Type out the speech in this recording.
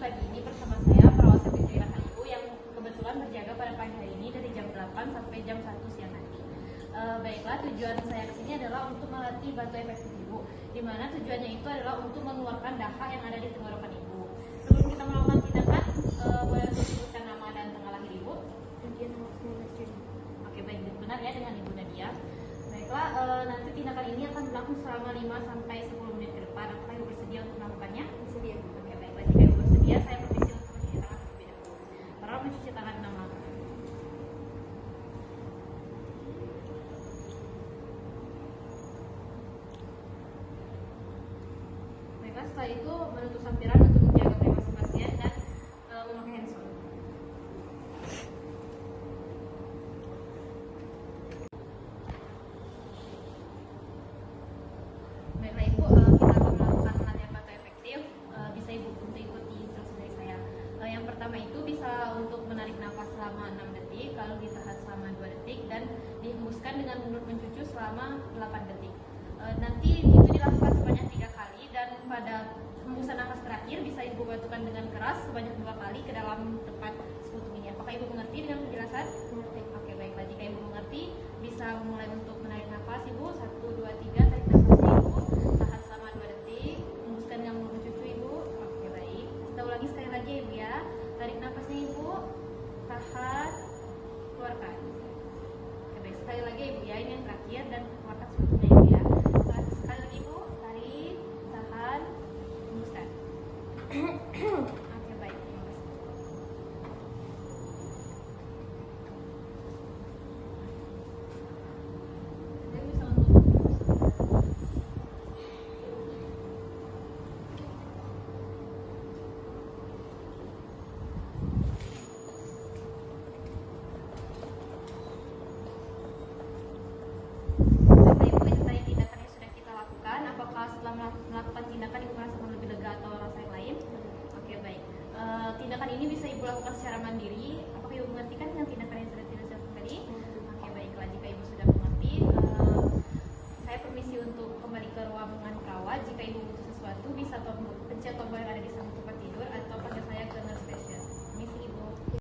pagi ini bersama saya perawat Fitri Rahayu yang kebetulan berjaga pada pagi hari ini dari jam 8 sampai jam 1 siang nanti. Baiklah, tujuan saya kesini adalah untuk melatih bantu efektif ibu, di mana tujuannya itu adalah untuk mengeluarkan dahak yang ada di tenggorokan ibu. Sebelum kita melakukan tindakan, boleh disebutkan nama dan tanggal lahir ibu? Oke, baik, benar ya dengan Ibu Nadia. Baiklah, nanti tindakan ini akan berlangsung selama 5 sampai 10 menit ke depan. Apakah ibu bersedia untuk melakukannya? Bersedia. Oke, baiklah, jika ibu bersedia, saya permisi untuk mencuci tangan terlebih dahulu. Para mencuci tangan dengan mata. Baiklah, setelah itu menutup sampiran untuk menjaga privasi pasien dan memakai handphone. Baiklah ibu, kita akan melakukan latihan batu efektif. Bisa ibu untuk ikuti instruksi dari saya. Yang pertama itu bisa untuk menarik nafas selama 6 detik, lalu ditahan selama 2 detik dan dihembuskan dengan mulut mencucu selama 8 detik. Nanti itu dilakukan sebanyak 3 kali dan pada hembusan nafas terakhir bisa ibu batukan dengan keras sebanyak 2 kali ke dalam tempat sekutung ini. Apakah ibu mengerti dengan penjelasan? Mengerti. Oke, baiklah, jika ibu mengerti bisa mulai untuk menarik nafas ibu. 1, 2, 3, tarik nafasnya ibu, tahan selama 2 detik, hembuskan dengan mulut mencucu ibu. Oke, baik, kita ulangi sekali lagi ya ibu ya. Tarik nafasnya ibu, tahan, keluarkan. Oke, baik, sekali lagi ibu ya, ini yang terakhir dan keluarkan sekutungnya ibu ya. Sekali lagi ibu, tarik, tahan, hembuskan. Oke, baik, terima kasih. Jadi bisa untuk apakah setelah melakukan tindakan ibu merasa lebih lega atau rasa yang lain? Oke, baik. Tindakan ini bisa ibu lakukan secara mandiri. Apakah ibu mengerti kan dengan tindakan yang sudah dilakukan tadi? Oke, baiklah, jika ibu sudah mengerti, saya permisi untuk kembali ke ruangan perawat. Jika ibu butuh sesuatu bisa pencet tombol yang ada di samping tempat tidur atau panggil saya ke nurse station. Permisi ibu.